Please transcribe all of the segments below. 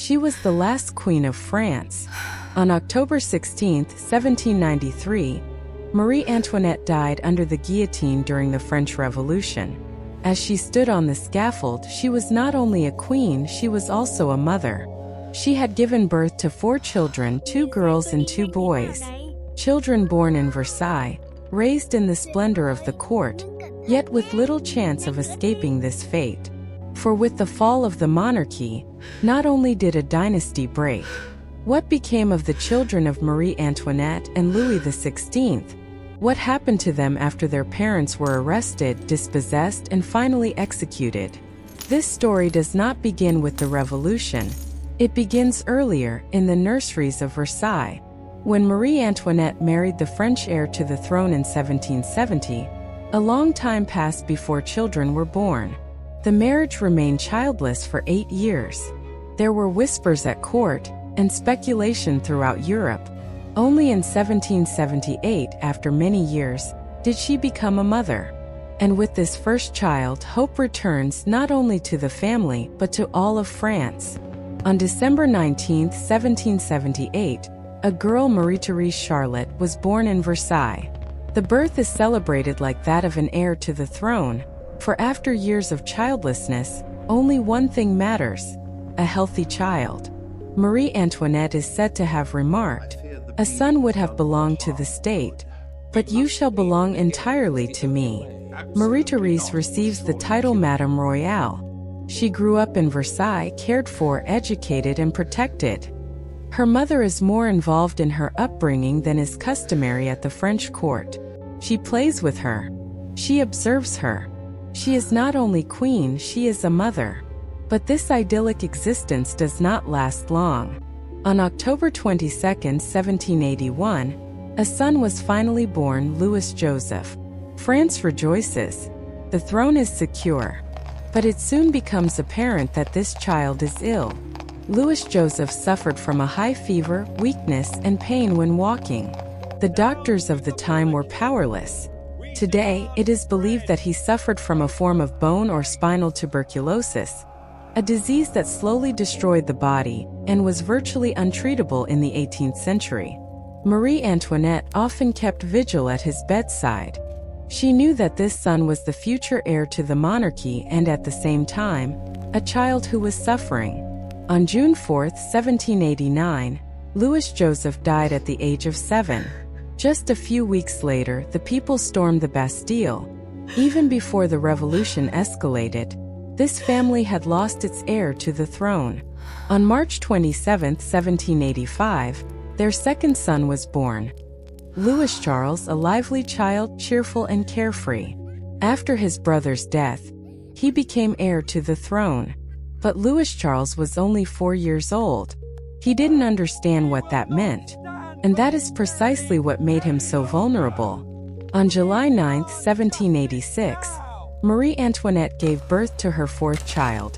She was the last queen of France. On October 16, 1793, Marie Antoinette died under the guillotine during the French Revolution. As she stood on the scaffold, she was not only a queen, she was also a mother. She had given birth to 4 children, 2 girls and 2 boys. Children born in Versailles, raised in the splendor of the court, yet with little chance of escaping this fate. For with the fall of the monarchy, not only did a dynasty break, what became of the children of Marie Antoinette and Louis XVI? What happened to them after their parents were arrested, dispossessed, and finally executed? This story does not begin with the Revolution. It begins earlier, in the nurseries of Versailles. When Marie Antoinette married the French heir to the throne in 1770, a long time passed before children were born. The marriage remained childless for 8 years. There were whispers at court, and speculation throughout Europe. Only in 1778, after many years, did she become a mother. And with this first child, hope returns not only to the family, but to all of France. On December 19, 1778, a girl, Marie-Thérèse Charlotte, was born in Versailles. The birth is celebrated like that of an heir to the throne, for after years of childlessness, only one thing matters: a healthy child. Marie Antoinette is said to have remarked, "A son would have belonged to the state, but you shall belong entirely to me." Marie-Thérèse receives the title Madame Royale. She grew up in Versailles, cared for, educated, and protected. Her mother is more involved in her upbringing than is customary at the French court. She plays with her. She observes her. She is not only queen, she is a mother. But this idyllic existence does not last long. On October 22, 1781, a son was finally born, Louis-Joseph. France rejoices. The throne is secure. But it soon becomes apparent that this child is ill. Louis-Joseph suffered from a high fever, weakness, and pain when walking. The doctors of the time were powerless. Today, it is believed that he suffered from a form of bone or spinal tuberculosis, a disease that slowly destroyed the body and was virtually untreatable in the 18th century. Marie Antoinette often kept vigil at his bedside. She knew that this son was the future heir to the monarchy and at the same time, a child who was suffering. On June 4, 1789, Louis-Joseph died at the age of 7. Just a few weeks later, the people stormed the Bastille. Even before the revolution escalated, this family had lost its heir to the throne. On March 27, 1785, their second son was born. Louis Charles, a lively child, cheerful and carefree. After his brother's death, he became heir to the throne. But Louis Charles was only 4 years old. He didn't understand what that meant. And that is precisely what made him so vulnerable. On July 9, 1786, Marie Antoinette gave birth to her 4th child,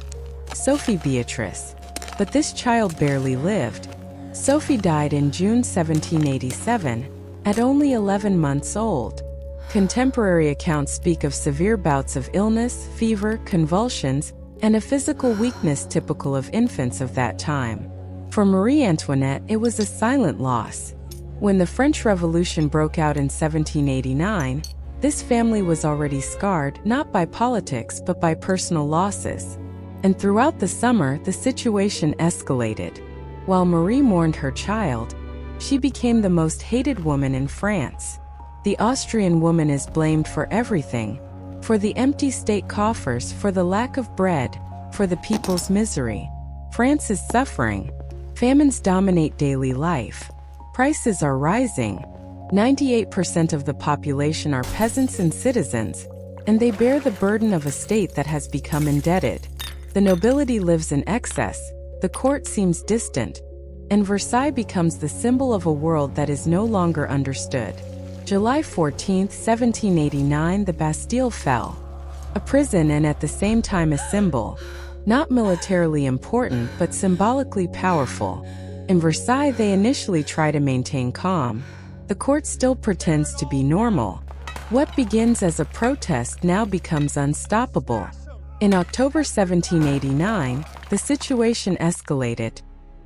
Sophie Beatrice. But this child barely lived. Sophie died in June 1787, at only 11 months old. Contemporary accounts speak of severe bouts of illness, fever, convulsions, and a physical weakness typical of infants of that time. For Marie Antoinette, it was a silent loss. When the French Revolution broke out in 1789, this family was already scarred not by politics but by personal losses. And throughout the summer, the situation escalated. While Marie mourned her child, she became the most hated woman in France. The Austrian woman is blamed for everything: for the empty state coffers, for the lack of bread, for the people's misery. France is suffering. Famines dominate daily life. Prices are rising. 98% of the population are peasants and citizens, and they bear the burden of a state that has become indebted. The nobility lives in excess, the court seems distant, and Versailles becomes the symbol of a world that is no longer understood. July 14, 1789, the Bastille fell. A prison and at the same time a symbol, not militarily important but symbolically powerful. In Versailles, they initially try to maintain calm. The court still pretends to be normal. What begins as a protest now becomes unstoppable. In October 1789, the situation escalated.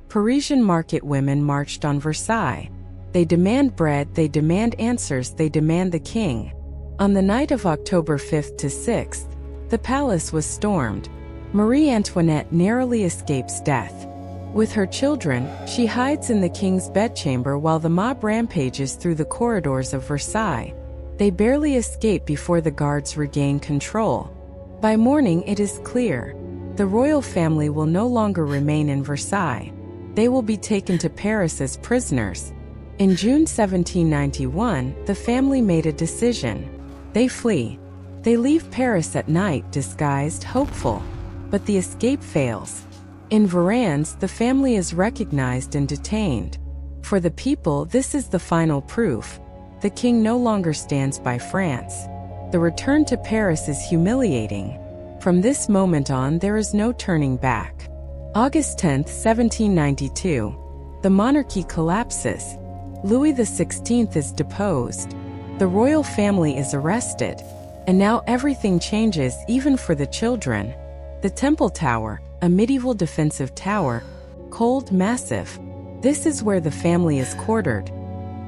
Parisian market women marched on Versailles. They demand bread, they demand answers, they demand the king. On the night of October 5th to 6th, the palace was stormed. Marie Antoinette narrowly escapes death. With her children, she hides in the king's bedchamber while the mob rampages through the corridors of Versailles. They barely escape before the guards regain control. By morning, it is clear. The royal family will no longer remain in Versailles. They will be taken to Paris as prisoners. In June 1791, the family made a decision. They flee. They leave Paris at night, disguised, hopeful. But the escape fails. In Varennes, the family is recognized and detained. For the people, this is the final proof. The king no longer stands by France. The return to Paris is humiliating. From this moment on, there is no turning back. August 10, 1792. The monarchy collapses. Louis XVI is deposed. The royal family is arrested. And now everything changes, even for the children. The Temple Tower, a medieval defensive tower, cold, massive. This is where the family is quartered.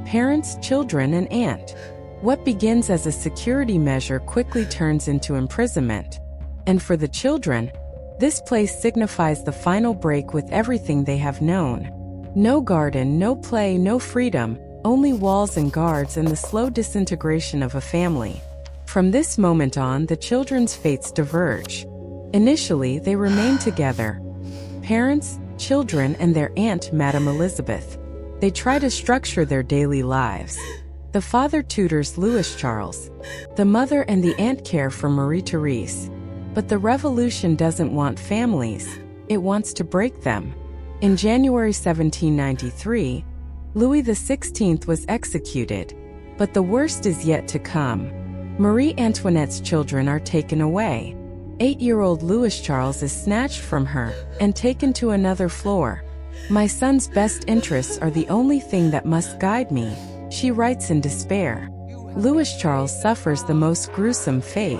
Parents, children, and aunt. What begins as a security measure quickly turns into imprisonment. And for the children, this place signifies the final break with everything they have known. No garden, no play, no freedom, only walls and guards and the slow disintegration of a family. From this moment on, the children's fates diverge. Initially, they remain together. Parents, children, and their aunt, Madame Elizabeth. They try to structure their daily lives. The father tutors Louis Charles. The mother and the aunt care for Marie-Thérèse. But the revolution doesn't want families. It wants to break them. In January 1793, Louis XVI was executed. But the worst is yet to come. Marie Antoinette's children are taken away. 8-year-old Louis Charles is snatched from her and taken to another floor. "My son's best interests are the only thing that must guide me," she writes in despair. Louis Charles suffers the most gruesome fate.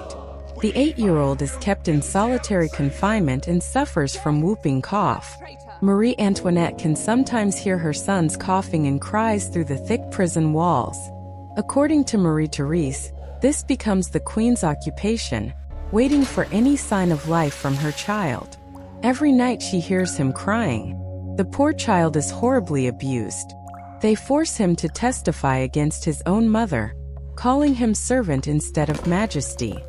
The 8-year-old is kept in solitary confinement and suffers from whooping cough. Marie Antoinette can sometimes hear her son's coughing and cries through the thick prison walls. According to Marie-Thérèse, this becomes the queen's occupation, waiting for any sign of life from her child. Every night she hears him crying. The poor child is horribly abused. They force him to testify against his own mother, calling him servant instead of majesty.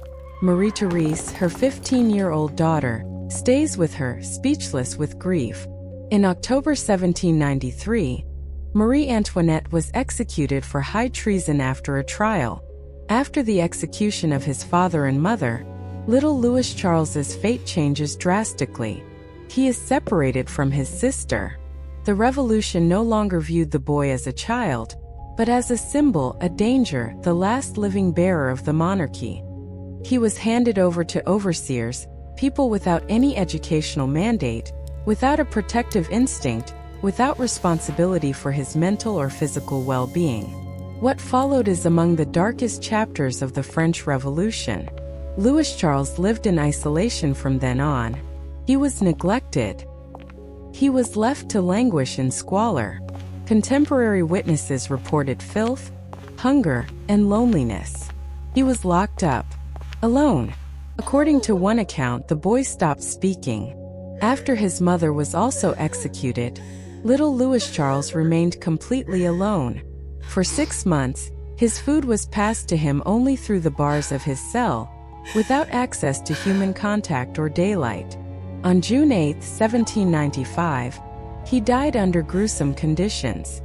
Marie-Thérèse, her 15-year-old daughter, stays with her, speechless with grief. In October 1793, Marie Antoinette was executed for high treason after a trial. After the execution of his father and mother, little Louis Charles's fate changes drastically. He is separated from his sister. The revolution no longer viewed the boy as a child, but as a symbol, a danger, the last living bearer of the monarchy. He was handed over to overseers, people without any educational mandate, without a protective instinct, without responsibility for his mental or physical well-being. What followed is among the darkest chapters of the French Revolution. Louis Charles lived in isolation from then on. He was neglected. He was left to languish in squalor. Contemporary witnesses reported filth, hunger, and loneliness. He was locked up, alone. According to one account, the boy stopped speaking. After his mother was also executed, little Louis Charles remained completely alone. For 6 months, his food was passed to him only through the bars of his cell, without access to human contact or daylight. On June 8, 1795, he died under gruesome conditions.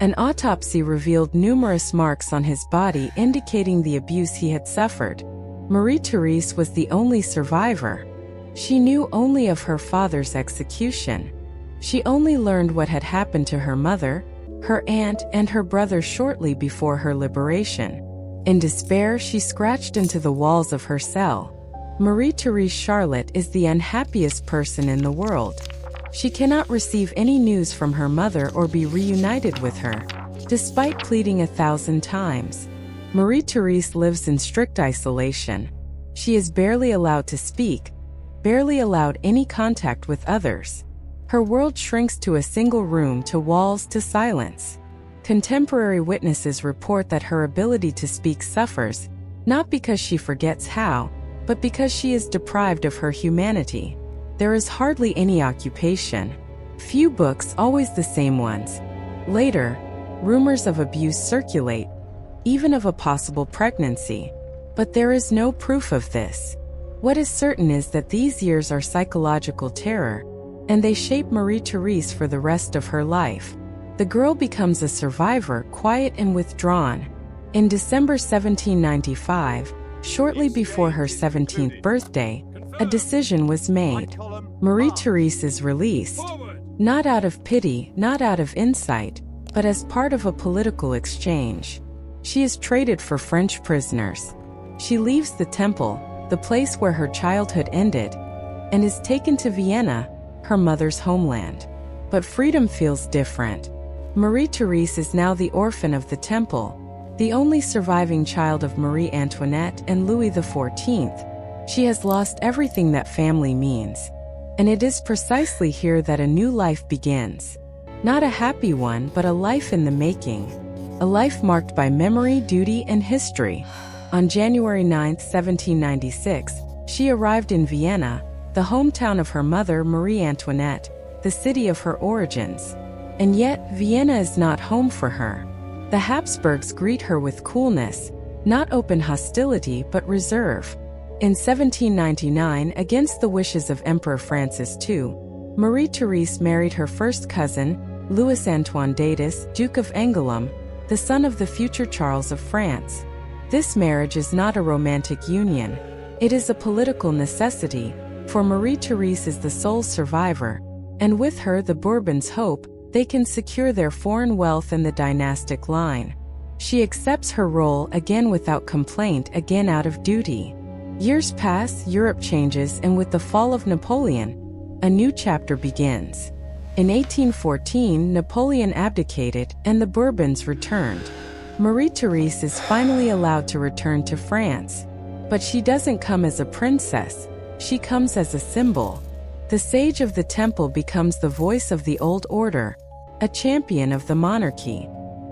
An autopsy revealed numerous marks on his body indicating the abuse he had suffered. Marie-Thérèse was the only survivor. She knew only of her father's execution. She only learned what had happened to her mother, her aunt, and her brother shortly before her liberation. In despair, she scratched into the walls of her cell. Marie-Thérèse Charlotte is the unhappiest person in the world. She cannot receive any news from her mother or be reunited with her, despite pleading 1,000 times. Marie-Thérèse lives in strict isolation. She is barely allowed to speak, barely allowed any contact with others. Her world shrinks to a single room, to walls, to silence. Contemporary witnesses report that her ability to speak suffers, not because she forgets how, but because she is deprived of her humanity. There is hardly any occupation. Few books, always the same ones. Later, rumors of abuse circulate, even of a possible pregnancy. But there is no proof of this. What is certain is that these years are psychological terror, and they shape Marie-Thérèse for the rest of her life. The girl becomes a survivor, quiet and withdrawn. In December 1795, shortly before her 17th birthday, a decision was made. Marie-Thérèse is released, not out of pity, not out of insight, but as part of a political exchange. She is traded for French prisoners. She leaves the temple, the place where her childhood ended, and is taken to Vienna, her mother's homeland. But freedom feels different. Marie-Thérèse is now the orphan of the temple, the only surviving child of Marie Antoinette and Louis XIV. She has lost everything that family means. And it is precisely here that a new life begins. Not a happy one, but a life in the making. A life marked by memory, duty, and history. On January 9, 1796, she arrived in Vienna, the hometown of her mother Marie Antoinette, the city of her origins. And yet, Vienna is not home for her. The Habsburgs greet her with coolness, not open hostility but reserve. In 1799, against the wishes of Emperor Francis II, Marie-Thérèse married her first cousin, Louis Antoine d'Atis, Duke of Angoulême, the son of the future Charles of France. This marriage is not a romantic union. It is a political necessity, for Marie-Thérèse is the sole survivor, and with her the Bourbons hope they can secure their foreign wealth and the dynastic line. She accepts her role again without complaint, again out of duty. Years pass, Europe changes, and with the fall of Napoleon, a new chapter begins. In 1814, Napoleon abdicated, and the Bourbons returned. Marie-Thérèse is finally allowed to return to France. But she doesn't come as a princess, she comes as a symbol. The sage of the temple becomes the voice of the old order, a champion of the monarchy.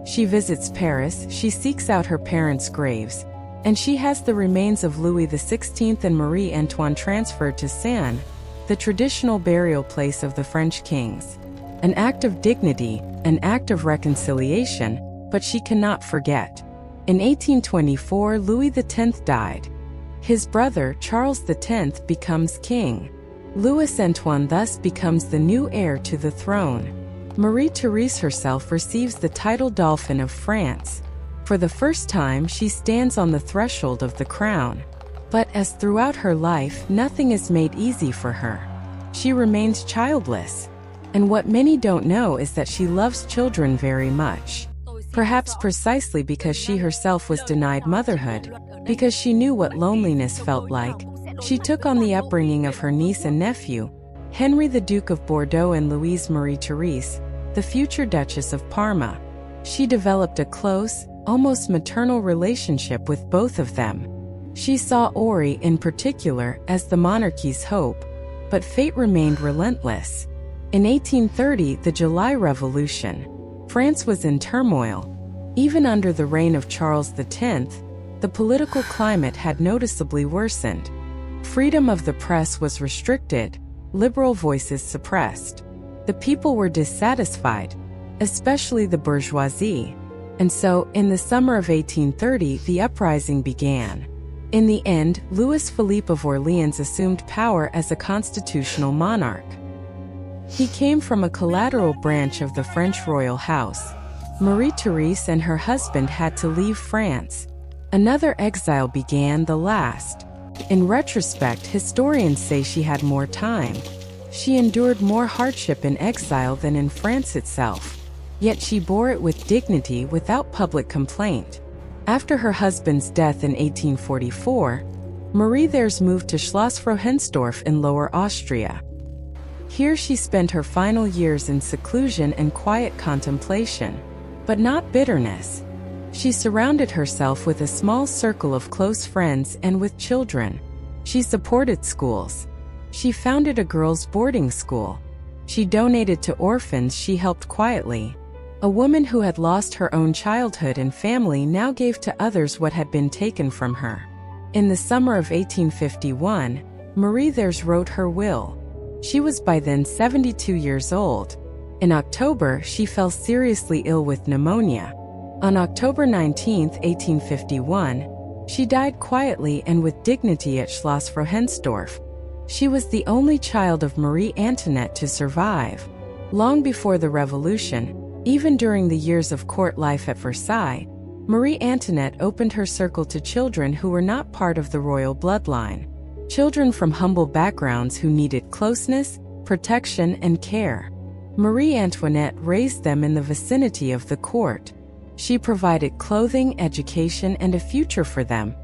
She visits Paris, she seeks out her parents' graves, and she has the remains of Louis XVI and Marie Antoine transferred to Sens, the traditional burial place of the French kings. An act of dignity, an act of reconciliation, but she cannot forget. In 1824, Louis X died. His brother, Charles X, becomes king. Louis Antoine thus becomes the new heir to the throne. Marie-Thérèse herself receives the title Dauphin of France. For the first time, she stands on the threshold of the crown. But as throughout her life, nothing is made easy for her. She remains childless. And what many don't know is that she loves children very much. Perhaps precisely because she herself was denied motherhood, because she knew what loneliness felt like, she took on the upbringing of her niece and nephew, Henry the Duke of Bordeaux and Louise Marie-Thérèse, the future Duchess of Parma. She developed a close, almost maternal relationship with both of them. She saw Ori, in particular, as the monarchy's hope, but fate remained relentless. In 1830, the July Revolution. France was in turmoil. Even under the reign of Charles X, the political climate had noticeably worsened. Freedom of the press was restricted, liberal voices suppressed. The people were dissatisfied, especially the bourgeoisie. And so, in the summer of 1830, the uprising began. In the end, Louis-Philippe of Orleans assumed power as a constitutional monarch. He came from a collateral branch of the French royal house. Marie-Thérèse and her husband had to leave France. Another exile began, the last. In retrospect, historians say she had more time. She endured more hardship in exile than in France itself. Yet she bore it with dignity, without public complaint. After her husband's death in 1844, Marie-Thérèse moved to Schloss Frohensdorf in Lower Austria. Here she spent her final years in seclusion and quiet contemplation, but not bitterness. She surrounded herself with a small circle of close friends and with children. She supported schools. She founded a girls' boarding school. She donated to orphans she helped quietly. A woman who had lost her own childhood and family now gave to others what had been taken from her. In the summer of 1851, Marie-Thérèse wrote her will. She was by then 72 years old. In October, she fell seriously ill with pneumonia. On October 19, 1851, she died quietly and with dignity at Schloss Frauensdorf. She was the only child of Marie Antoinette to survive. Long before the Revolution, even during the years of court life at Versailles, Marie Antoinette opened her circle to children who were not part of the royal bloodline. Children from humble backgrounds who needed closeness, protection, and care. Marie Antoinette raised them in the vicinity of the court. She provided clothing, education, and a future for them,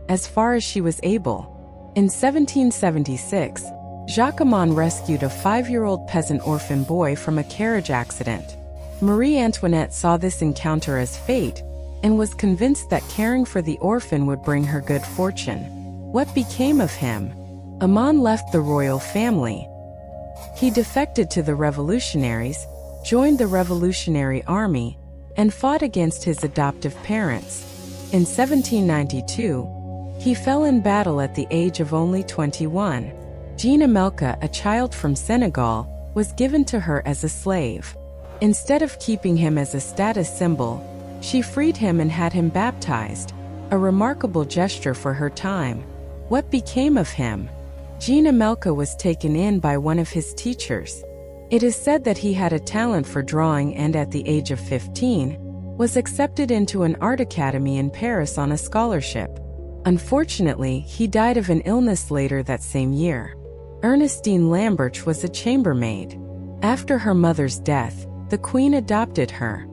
as far as she was able. In 1776, Jacquemin rescued a 5-year-old peasant orphan boy from a carriage accident. Marie Antoinette saw this encounter as fate and was convinced that caring for the orphan would bring her good fortune. What became of him? Armand left the royal family. He defected to the revolutionaries, joined the Revolutionary Army, and fought against his adoptive parents. In 1792, he fell in battle at the age of only 21. Jeanne Amelka, a child from Senegal, was given to her as a slave. Instead of keeping him as a status symbol, she freed him and had him baptized, a remarkable gesture for her time. What became of him? Jeanne Amelka was taken in by one of his teachers. It is said that he had a talent for drawing and at the age of 15, was accepted into an art academy in Paris on a scholarship. Unfortunately, he died of an illness later that same year. Ernestine Lamberch was a chambermaid. After her mother's death, the Queen adopted her.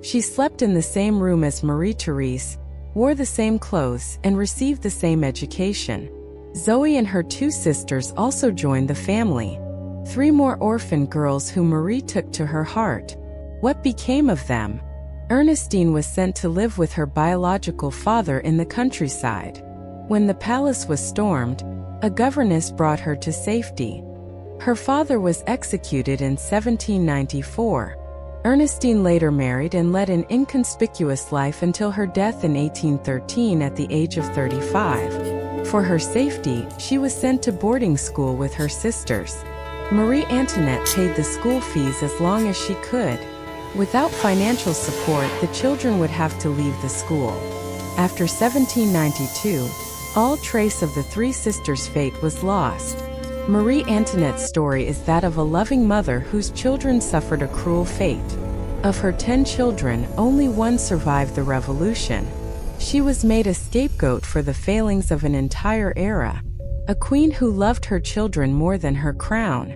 She slept in the same room as Marie-Thérèse, wore the same clothes, and received the same education. Zoe and her 2 sisters also joined the family. 3 more orphan girls whom Marie took to her heart. What became of them? Ernestine was sent to live with her biological father in the countryside. When the palace was stormed, a governess brought her to safety. Her father was executed in 1794. Ernestine later married and led an inconspicuous life until her death in 1813 at the age of 35. For her safety, she was sent to boarding school with her sisters. Marie Antoinette paid the school fees as long as she could. Without financial support, the children would have to leave the school. After 1792, all trace of the 3 sisters' fate was lost. Marie Antoinette's story is that of a loving mother whose children suffered a cruel fate. Of her 10 children, only 1 survived the revolution. She was made a scapegoat for the failings of an entire era. A queen who loved her children more than her crown.